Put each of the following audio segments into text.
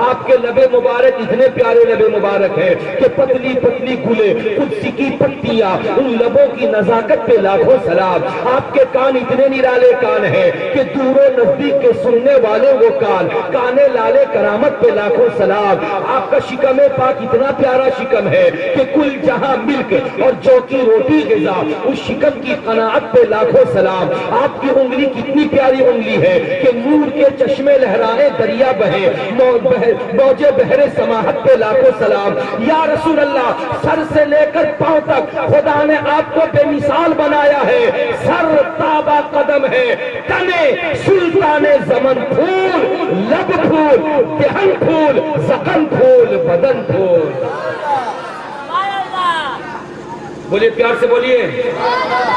آپ کے لبے مبارک اتنے پیارے لبے مبارک ہیں کہ پتلی پتلی گلے قدسی کی پتیاں، ان لبوں کی نزاکت پہ لاکھوں سلام۔ آپ کے کان اتنے نرالے کان ہیں کہ دور و نزدیک کے سننے والے وہ کان، کانے لالے کرامت پہ لاکھوں سلام۔ آپ کا شکم پاک اتنا پیارا شکم ہے کہ کل جہاں ملک اور جو کی روٹی غذا، اس شکم کی قناعت پہ لاکھوں سلام۔ آپ کی انگلی کتنی پیاری انگلی ہے کہ نور کے چشمے لہرائے دریا بہے، موجے بحر سماحت پہ لاکھوں سلام۔ یا رسول اللہ، سر سے لے کر پاؤں تک خدا نے آپ کو بے مثال بنایا ہے۔ سر تابہ قدم ہے، تنے سلطان زمن پھول، لب پھول، دہن پھول، زخم پھول، بدن پھول۔ بولیے پیار سے بولیے،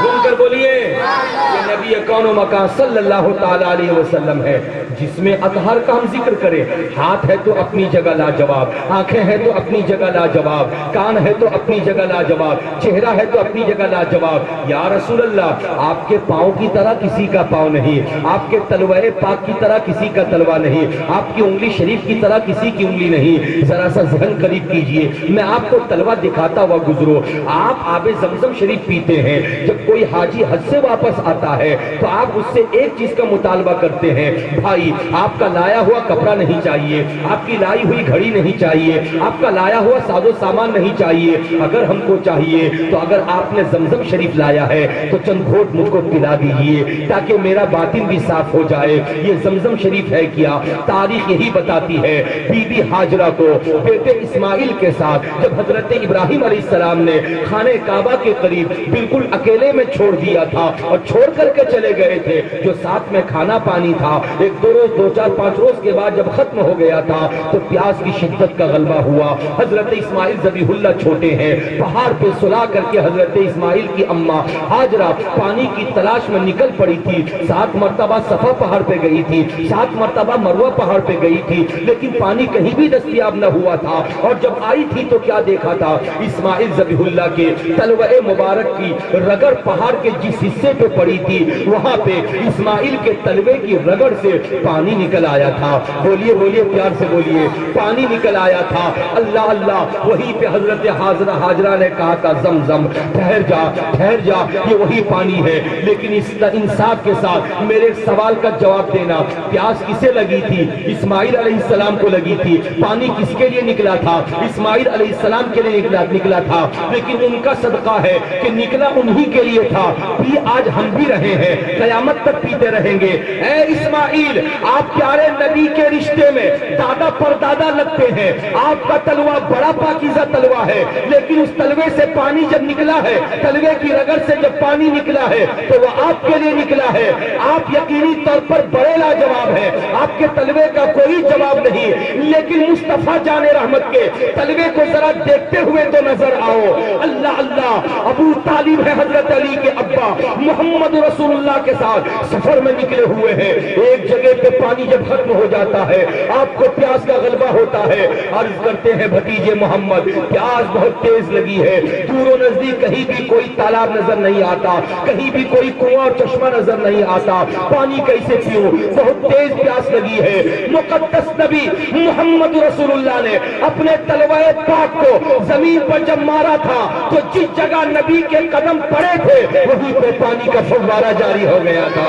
گھوم کر بولیے، یہ نبی کون و مکان صلی اللہ تعالیٰ علیہ وسلم ہے جس میں اطہار کا ہم ذکر کریں۔ ہاتھ ہے تو اپنی جگہ لاجواب، آنکھیں ہیں تو اپنی جگہ لاجواب، کان ہے تو اپنی جگہ لاجواب، چہرہ ہے تو اپنی جگہ لاجواب۔ یا رسول اللہ، آپ کے پاؤں کی طرح کسی کا پاؤں نہیں، آپ کے تلوہ پاک کی طرح کسی کا تلوہ نہیں، آپ کی انگلی شریف کی طرح کسی کی انگلی نہیں۔ ذرا سا ذہن قریب کیجئے، میں آپ کو تلوہ دکھاتا ہوا گزرو۔ آپ آب زمزم شریف پیتے ہیں، جب کوئی حاجی حج سے واپس آتا ہے تو آپ اس سے ایک چیز کا مطالبہ کرتے ہیں، بھائی آپ کا لایا ہوا کپڑا نہیں چاہیے، آپ کی لائی ہوئی گھڑی نہیں چاہیے، آپ کا لایا ہوا ساز و سامان نہیں چاہیے، اگر ہم کو چاہیے تو اگر آپ نے زمزم شریف لایا ہے تو چند گھونٹ مجھ کو پلا دیجیے تاکہ میرا باطن بھی صاف ہو جائے۔ یہ زمزم شریف ہے کیا؟ تاریخ یہی بتاتی ہے، بی بی ہاجرہ کو بیٹے اسماعیل کے ساتھ جب حضرت ابراہیم علیہ السلام نے خانہ کعبہ کے قریب بالکل اکیلے میں چھوڑ دیا تھا اور چھوڑ کر کے چلے گئے تھے، جو ساتھ میں کھانا پانی تھا ایک دو روز، 2-4-5 روز کے بعد جب ختم ہو گیا تھا تو پیاس کی شدت کا غلبہ ہوا۔ حضرت اسماعیل ذبیح اللہ چھوٹے ہیں، پہاڑ پہ سلا کر کے حضرت اسماعیل کی اماں ہاجرہ پانی کی تلاش میں نکل پڑی تھی۔ 7 مرتبہ صفا پہاڑ پہ گئی تھی، 7 مرتبہ مروہ پہاڑ پہ گئی تھی، لیکن پانی کہیں بھی دستیاب نہ ہوا تھا۔ اور جب آئی تھی تو کیا دیکھا تھا؟ اسماعیل ذبیح اللہ کے تلوہ مبارک کی رگڑ پہاڑ کے جس حصے پہ پڑی تھی وہاں پہ اسماعیل کے تلوے کی رگڑ سے پانی نکل آیا تھا۔ بولیے بولیے پیار سے بولیے، پانی نکل آیا تھا۔ اللہ اللہ، وہیں پہ حضرت ہاجرہ نے کہا تھا زمزم ٹھہر جا ٹھہر جا، یہ وہی پانی ہے۔ لیکن اس انصاف کے ساتھ میرے سوال کا جواب دینا، پیاس کسے لگی تھی؟ اسماعیل علیہ السلام کو لگی تھی۔ پانی کس کے لیے نکلا تھا؟ اسماعیل علیہ السلام کے لیے نکلا تھا، لیکن ان کا صدقہ ہے کہ نکلا انہی کے لیے تھا۔ بھی آج ہم بھی رہے ہیں، قیامت تک پیتے رہیں گے۔ اے اسماعیل، آپ پیارے نبی کے رشتے میں دادا پر دادا لگتے ہیں، آپ کا تلوہ بڑا پاکیزہ تلوہ ہے، لیکن اس تلوے سے پانی جب نکلا ہے، تلوے کی رگڑ سے جب پانی نکلا ہے تو وہ آپ کے لیے نکلا ہے۔ آپ یقینی طور پر بڑے لاجواب ہیں، آپ کے تلوے کا کوئی جواب نہیں، لیکن مصطفیٰ جان رحمت کے تلوے کو ذرا دیکھتے ہوئے تو نظر آؤ۔ اللہ اللہ، ابو طالب ہے حضرت علی کے ابا، محمد رسول اللہ کے ساتھ سفر میں نکلے ہوئے ہیں۔ ایک جگہ پہ پانی جب ختم ہو جاتا ہے، آپ کو پیاس کا غلبہ ہوتا ہے، عرض کرتے ہیں بھتیجے محمد پیاس بہت تیز لگی ہے، دور و نزدیک کہیں بھی کوئی تالاب نظر نہیں آتا، کہیں بھی کوئی کنواں اور چشمہ نظر نہیں آتا، پانی کیسے پیوں؟ بہت تیز پیاس لگی ہے۔ مقدس نبی محمد رسول اللہ نے اپنے تلوہ پاک کو زمین پر جب مارا تھا تو جس جگہ نبی کے قدم پڑے تھے وہیں پہ پانی کا فوارہ جاری ہو گیا تھا۔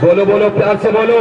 بولو بولو پیار سے بولو،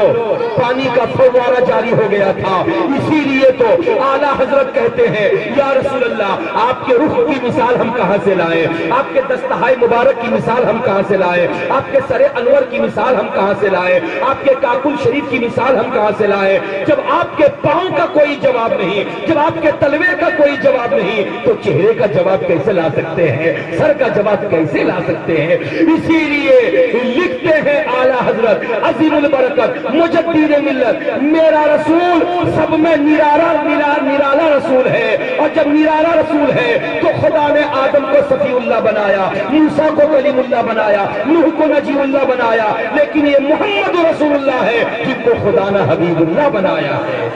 پانی کا فوارہ جاری ہو گیا تھا۔ اسی لیے تو اعلیٰ حضرت کہتے ہیں یا رسول اللہ، آپ کے رخ کی مثال ہم کہاں سے لائیں؟ آپ کے دستہائے مبارک کی مثال ہم کہاں سے لائیں؟ آپ کے سر انور کی مثال ہم کہاں سے لائیں؟ آپ کے کاکل شریف کی مثال ہم کہاں سے لائیں؟ جب آپ کے پاؤں کا کوئی جواب نہیں، جب آپ کے تلوے کا کوئی جواب نہیں تو چہرے کا جواب کیسے لا سکتے ہیں؟ سر کا جواب کیسے لا سکتے ہیں؟ اسی لیے لکھتے ہیں اعلیٰ حضرت عظیم البرکت مجدد ملت، میرا رسول سب میں نرالا رسول ہے، اور جب نرالا رسول ہے تو خدا نے آدم کو صفی اللہ بنایا، موسیٰ کو کلیم اللہ بنایا، نوح کو نجی اللہ بنایا، لیکن یہ محمد رسول اللہ ہے جن کو خدا نے حبیب اللہ بنایا ہے۔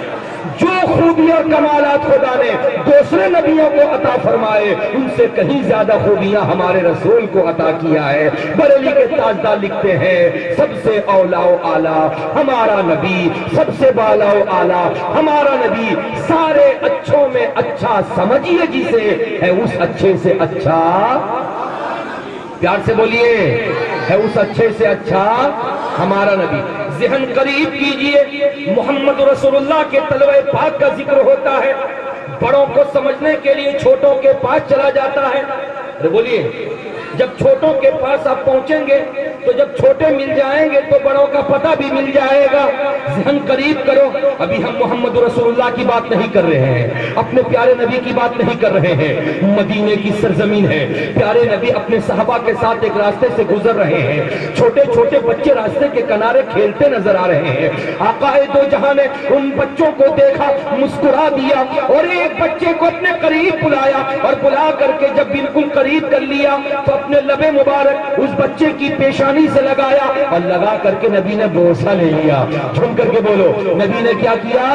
جو خوبیاں کمالات خدا نے دوسرے نبیوں کو عطا فرمائے ان سے کہیں زیادہ خوبیاں ہمارے رسول کو عطا کیا ہے۔ بریلی کے تاجدار لکھتے ہیں سب سے اولا و اعلیٰ ہمارا نبی، سب سے بالا و اعلیٰ ہمارا نبی، سارے اچھوں میں اچھا سمجھیے جسے ہے اس اچھے سے اچھا، پیار سے بولیے، ہے اس اچھے سے اچھا ہمارا نبی۔ ذہن قریب کیجئے، محمد رسول اللہ کے طلوع پاک کا ذکر ہوتا ہے، بڑوں کو سمجھنے کے لیے چھوٹوں کے پاس چلا جاتا ہے۔ بولیے، جب چھوٹوں کے پاس آپ پہنچیں گے تو جب چھوٹے مل جائیں گے تو بڑوں کا پتہ بھی مل جائے گا۔ ذہن قریب کرو، ابھی ہم محمد رسول اللہ کی بات نہیں کر رہے ہیں، اپنے پیارے نبی کی بات نہیں کر رہے ہیں، مدینے کی سرزمین ہے، پیارے نبی اپنے صحابہ کے ساتھ ایک راستے سے گزر رہے ہیں، چھوٹے چھوٹے بچے راستے کے کنارے کھیلتے نظر آ رہے ہیں۔ آقا دو جہاں نے ان بچوں کو دیکھا، مسکرا دیا اور ایک بچے کو اپنے قریب بلایا، اور بلا کر کے جب بالکل قریب کر لیا تو اپنے لب مبارک اس بچے کی پیشانی سے لگایا، اور لگا کر کے نبی نے بوسہ لے لیا۔ جھوم کر کے بولو، نبی نے کیا کیا؟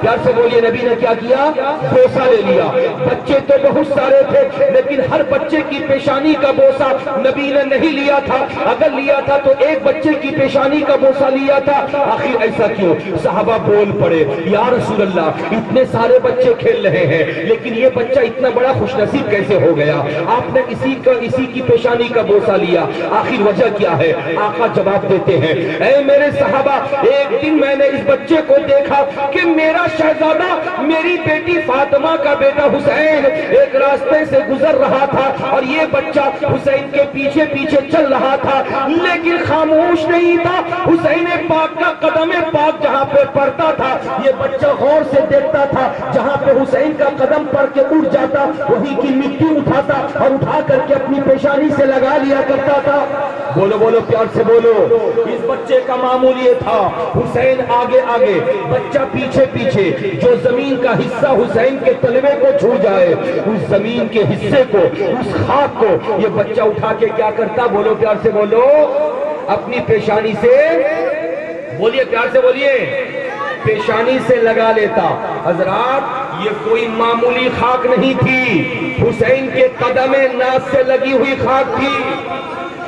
پیار سے بولیے، نبی نے کیا کیا؟ بوسہ لے لیا۔ بچے تو بہت سارے تھے لیکن ہر بچے کی پیشانی کا بوسہ نبی نے نہیں لیا تھا، اگر لیا تھا تو ایک بچے کی پیشانی کا بوسہ لیا تھا۔ آخر ایسا کیوں؟ صحابہ بول پڑے، یا رسول اللہ اتنے سارے بچے کھیل رہے ہیں لیکن یہ بچہ اتنا بڑا خوش نصیب کیسے ہو گیا؟ آپ نے اسی کی پیشانی کا بوسہ لیا، آخر وجہ کیا ہے؟ آقا جواب دیتے ہیں، اے میرے صحابہ، ایک دن میں نے اس بچے کو دیکھا کہ میرا شہزادہ میری بیٹی فاطمہ کا بیٹا حسین ایک راستے سے گزر رہا تھا اور یہ بچہ حسین کے پیچھے پیچھے چل رہا تھا لیکن خاموش نہیں تھا۔ حسین پاک کا قدم پاک جہاں پہ پڑتا تھا یہ بچہ غور سے دیکھتا تھا، جہاں پہ حسین کا قدم پڑ کے اٹھ جاتا وہی کی مٹی اٹھاتا اور اٹھا کر کے اپنی پیشانی سے لگا لیا کرتا تھا۔ بولو بولو، پیار سے بولو۔ اس بچے کا معمول یہ تھا، حسین آگے آگے، بچہ پیچھے پیچھے، جو زمین کا حصہ حسین کے تلوے کو چھو جائے اس زمین کے حصے کو، اس خاک کو یہ بچہ اٹھا کے کیا کرتا؟ بولو پیار سے بولو، اپنی پیشانی سے، بولیے پیار سے بولیے، پیشانی سے لگا لیتا۔ حضرات یہ کوئی معمولی خاک نہیں تھی، حسین کے قدم ناز سے لگی ہوئی خاک تھی۔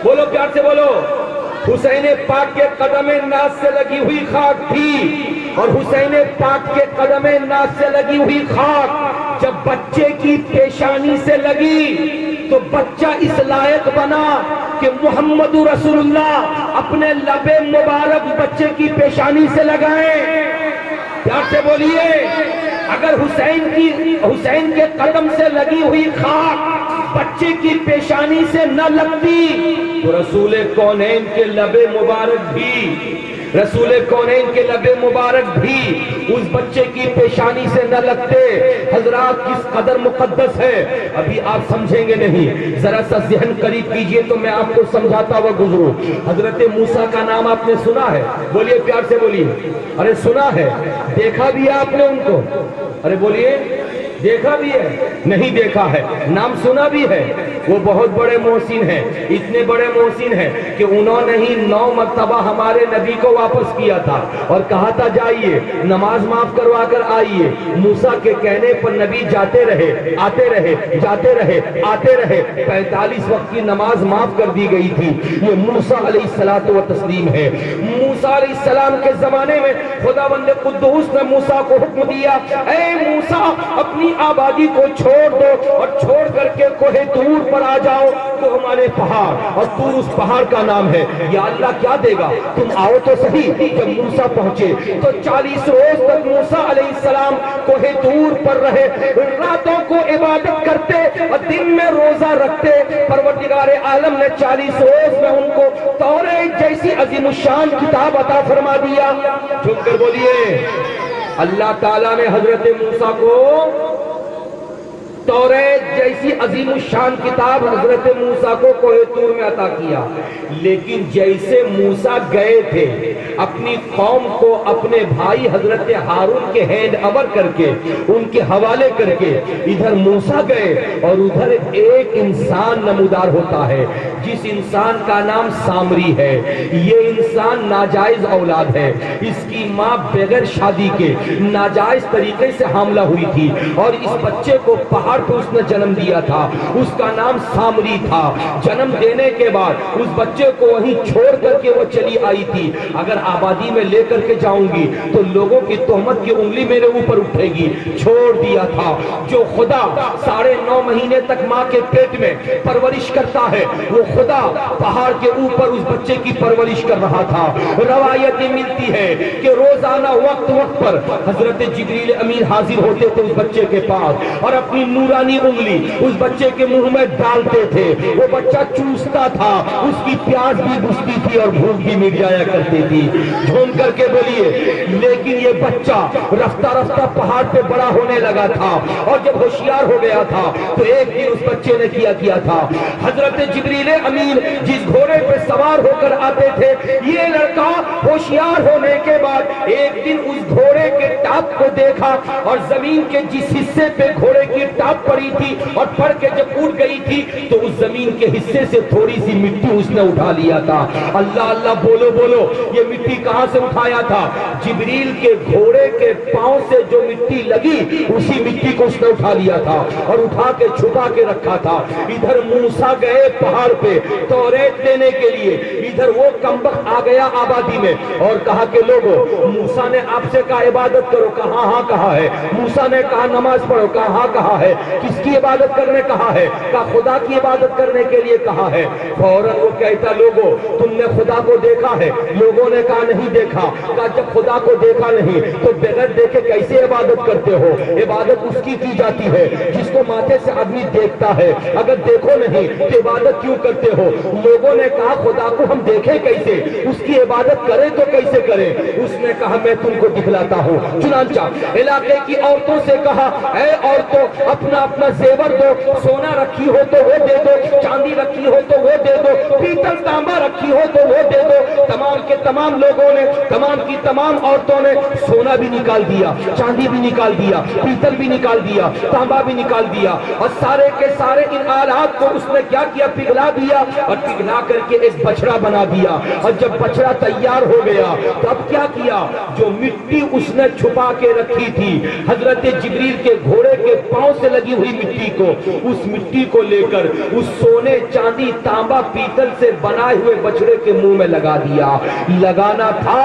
بولو پیار سے بولو، حسین پاک کے قدم ناز سے لگی ہوئی خاک تھی، اور حسین پاک کے قدم ناز سے لگی ہوئی خاک جب بچے کی پیشانی سے لگی تو بچہ اس لائق بنا کہ محمد رسول اللہ اپنے لب مبارک بچے کی پیشانی سے لگائیں۔ پیار سے بولیے، اگر حسین کے قدم سے لگی ہوئی خاک بچے کی پیشانی سے نہ لگتی تو رسول کونین کے لب مبارک بھی، رسول کونین کے لب مبارک بھی اس بچے کی پیشانی سے نہ لگتے۔ حضرات کس قدر مقدس ہے، ابھی آپ سمجھیں گے نہیں، ذرا سا ذہن قریب کیجئے تو میں آپ کو سمجھاتا ہوا گزروں۔ حضرت موسیٰ کا نام آپ نے سنا ہے؟ بولیے پیار سے بولیے، ارے سنا ہے، دیکھا بھی ہے آپ نے ان کو؟ ارے بولیے، دیکھا بھی ہے؟ نہیں دیکھا ہے، نام سنا بھی ہے۔ وہ بہت بڑے محسن ہیں، اتنے بڑے محسن ہیں کہ انہوں نے ہی 9 مرتبہ ہمارے نبی کو واپس کیا تھا اور کہا تھا جائیے نماز معاف کروا کر آئیے۔ موسیٰ کے کہنے پر نبی جاتے رہے، آتے رہے، جاتے رہے، آتے رہے، 45 وقت کی نماز معاف کر دی گئی تھی۔ یہ موسیٰ علیہ الصلوۃ والتسلیم ہے۔ موسیٰ علیہ السلام کے زمانے میں خداوند قدوس نے موسیٰ کو حکم دیا، اے موسیٰ اپنی آبادی کو چھوڑ دو اور چھوڑ کر کے کوہ طور پر آ جاؤ، تو ہمارے پہاڑ، اور طور اس پہاڑ کا نام ہے۔ یا اللہ کیا دے گا، تم آؤ تو صحیح۔ جب موسیٰ پہنچے تو 40 روز تک موسیٰ علیہ السلام کوہ طور پر رہے، راتوں کو عبادت کرتے اور دن میں روزہ رکھتے۔ پروردگار عالم نے 40 روز میں ان کو توریت جیسی عظیم الشان کتاب عطا فرما دیا۔ جھک کر بولیے، اللہ تعالیٰ نے حضرت موسیٰ کو توریت جیسی عظیم الشان کتاب حضرت موسیٰ کو کوہ طور میں عطا کیا، لیکن جیسے موسیٰ گئے تھے اپنی قوم کو اپنے بھائی حضرت ہارون کے ہینڈ اوور کر کے، ان کے حوالے کر کے، ادھر موسیٰ گئے اور ادھر ایک انسان نمودار ہوتا ہے جس انسان کا نام سامری ہے، یہ انسان ناجائز اولاد ہے، اس کی ماں بغیر شادی کے ناجائز طریقے سے حاملہ ہوئی تھی اور اس بچے کو پہاڑ پہ اس نے جنم دیا تھا، اس کا نام سامری تھا۔ جنم دینے کے بعد اس بچے کو وہیں چھوڑ کر کے وہ چلی آئی تھی، اگر آبادی میں لے کر کے جاؤں گی تو لوگوں کی تہمت کی انگلی میرے اوپر اٹھے گی، چھوڑ دیا تھا۔ جو خدا 9.5 مہینے تک ماں کے پیٹ میں پرورش کرتا ہے، وہ خدا پہاڑ کے اوپر اس بچے کی پرورش کر رہا تھا۔ روایتیں ملتی ہے کہ روزانہ وقت وقت پر حضرت جبریل امین حاضر ہوتے تھے اس بچے کے پاس اور اپنی نورانی انگلی اس بچے کے منہ میں ڈالتے تھے، وہ بچہ چوستا تھا، اس کی پیاس بھی بجھتی تھی اور بھوک بھی مٹ جایا کرتی تھی۔ جھوم کر کے بولیے، لیکن یہ بچہ رفتہ رفتہ پہاڑ پہ بڑا ہونے لگا تھا اور جب ہوشیار ہو گیا تھا تو ایک دن اس بچے نے کیا تھا، حضرت جبریل امین جس گھوڑے پہ سوار ہو کر آتے تھے، یہ لڑکا ہوشیار ہونے کے بعد ایک دن اس گھوڑے کے ٹاپ کو دیکھا اور زمین کے جس حصے پہ گھوڑے کی ٹاپ پڑی تھی اور پڑ کے جب اٹھ گئی تھی تو اس زمین کے حصے سے تھوڑی سی مٹی اس نے اٹھا لیا تھا۔ اللہ اللہ بولو بولو، یہ مٹی کہاں سے اٹھایا تھا؟ جبریل کے گھوڑے کے پاؤں سے جو مٹی لگی اسی مٹی کو اس نے اٹھا لیا تھا اور اٹھا کے چھپا کے رکھا تھا۔ ادھر موسیٰ گئے پہاڑ پہ توریت دینے کے لیے، ادھر وہ کمبخت آ گیا آبادی میں اور کہا کہ لوگوں، موسیٰ نے آپ سے کہا عبادت کرو، کہا ہاں کہا ہے۔ موسیٰ نے کہا نماز پڑھو، کہا ہاں کہا ہے۔ کس کی عبادت کرنے کہا ہے؟ کہا خدا کی عبادت کرنے کے لیے کہا ہے۔ فوراً وہ کہتا لوگوں تم نے خدا کو دیکھا ہے؟ لوگوں نے کہا نہیں دیکھا۔ کہا جب خدا کو دیکھا نہیں تو بغیر دیکھے کیسے عبادت کرتے ہو؟ عبادت اس کی جاتی ہے جس کو ماتھے سے آدمی دیکھتا ہے، اگر دیکھو نہیں تو عبادت کیوں کرتے ہو؟ لوگوں نے کہا خدا کو ہم دیکھیں کیسے، اس کی عبادت کریں تو کیسے کریں؟ اس نے کہا میں تم کو دکھلاتا ہوں۔ چنانچہ علاقے کی عورتوں سے کہا اے عورتوں اپنا اپنا زیور دو، سونا رکھی ہو تو وہ دے دو، چاندی رکھی ہو تو وہ دے دو، پیتل تانبا رکھی ہو تو وہ دے دو۔ تمام کے تمام لوگوں نے، تمام کی تمام عورتوں نے سونا بھی نکال دیا، چاندی بھی نکال دیا، پیتل بھی نکال دیا، تانبا بھی نکال دیا اور سارے کے سارے ان آلات کو اس نے کیا کیا؟ پگھلا دیا اور پگھلا کر کے ایک بچڑا بنا دیا۔ اور جب بچڑا تیار ہو گیا تو اب کیا کیا؟ جو مٹی اس نے چھپا کے رکھی تھی حضرت جبریل کے گھوڑے کے پاؤں سے لگی ہوئی مٹی کو، اس مٹی کو لے کر اس سونے چاندی تانبا پیتل سے بنائے ہوئے بچڑے کے منہ میں لگا دیا۔ لگانا تھا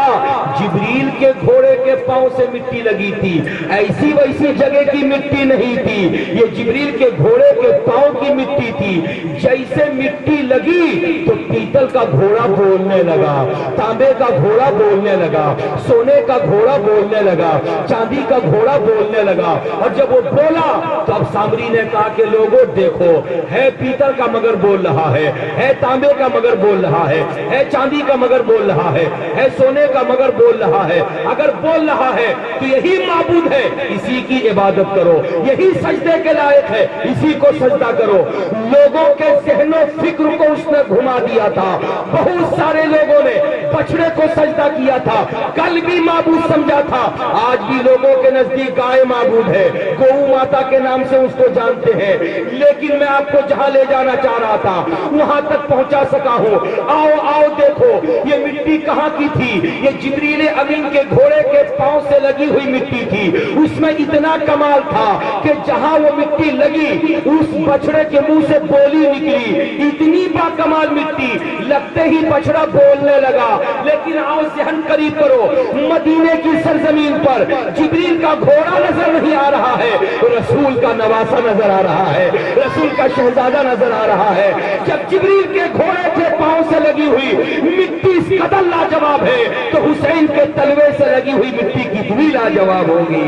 جبریل کے گھوڑے کے پاؤں سے مٹی لگی تھی، ایسی ویسی جگہ کی مٹی نہیں تھی، یہ جبریل کے گھوڑے کے پاؤں کی مٹی تھی۔ جیسے مٹی لگی تو پیتل کا گھوڑا بولنے لگا، تانبے کا گھوڑا بولنے لگا، سونے کا گھوڑا بولنے لگا، چاندی کا گھوڑا بولنے لگا۔ اور جب وہ بولا تو اب سامری نے کہا کہ لوگوں دیکھو، ہے پیتل کا مگر بول رہا ہے تانبے کا مگر بول رہا ہے چاندی کا مگر بول رہا ہے سونے کا مگر بول رہا ہے۔ اگر بول رہا ہے تو یہی معبود ہے، اسی کی عبادت کرو، یہی سجدے کے لائق ہے، اسی کو سجدہ کرو۔ لوگوں کے ذہن و فکر کو اس نے گھما دیا تھا۔ بہت سارے لوگوں نے بچڑے کو سجدہ کیا تھا، کل بھی معبود سمجھا تھا، آج بھی لوگوں کے نزدیک گائے معبود ہے، گو ماتا کے نام سے اس کو جانتے ہیں۔ لیکن میں آپ کو جہاں لے جانا چاہ رہا تھا وہاں تک پہنچا سکا ہوں۔ آؤ آؤ دیکھو یہ مٹی کہاں کی تھی؟ یہ جبریل امین کے گھوڑے کے پاؤں سے لگی ہوئی مٹی تھی۔ اس میں اتنا کمال تھا کہ جہاں وہ مٹی لگی اس بچڑے کے منہ سے بولی نکلی، اتنی با کمال مٹی، لگتے ہی بچڑا بولنے لگا۔ لیکن آؤ ذہن قریب کرو، مدینے کی سرزمین پر جبریل کا گھوڑا نظر نہیں آ رہا ہے، رسول کا نواسا نظر آ رہا ہے، رسول کا شہزادہ نظر آ رہا ہے۔ جب جبریل کے گھوڑے کے پاؤں سے لگی ہوئی مٹی اس قدر لاجواب ہے تو حسین کے تلوے سے لگی ہوئی مٹی کتنی لاجواب ہوگی؟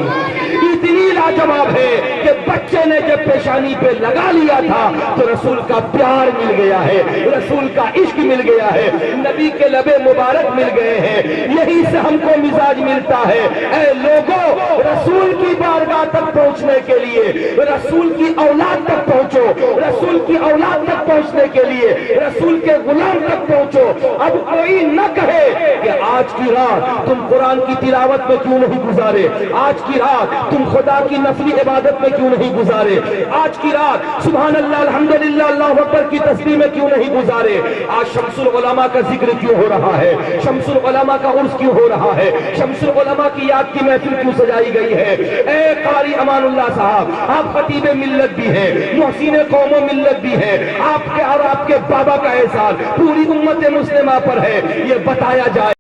اتنی لاجواب ہے کہ بچے نے جب پیشانی پہ لگا لیا تھا تو رسول کا پیار مل گیا ہے، رسول کا عشق مل گیا ہے، نبی کے لبے مبارک مل گئے ہیں۔ یہی سے ہم کو مزاج ملتا ہے۔ اے لوگوں، رسول کی بارگاہ تک پہنچنے کے لیے رسول کی اولاد تک پہنچو، رسول کی اولاد تک پہنچنے کے لیے رسول کے غلام تک پہنچو. اب کوئی نہ کہے کہ آج کی رات تم قرآن کی تلاوت میں کیوں نہیں گزارے, آج کی رات تم خدا کی نفلی عبادت میں کیوں نہیں گزارے, آج کی رات سبحان اللہ الحمدللہ اللہ اکبر کی تسبیح میں کیوں نہیں گزارے, آج شمس العلماء کا ذکر کیوں ہو رہا ہے, شمس العلماء کا عرس کیوں ہو رہا ہے, شمس العلماء کی یاد کی محفل کیوں سجائی گئی ہے. اے قاری امان اللہ صاحب, آپ خطیب ملت بھی ہیں, محسن قوم و ملت بھی ہیں, آپ کے اور آپ کے بابا کا احسان پوری امت مسلمہ پر ہے, یہ بتایا جائے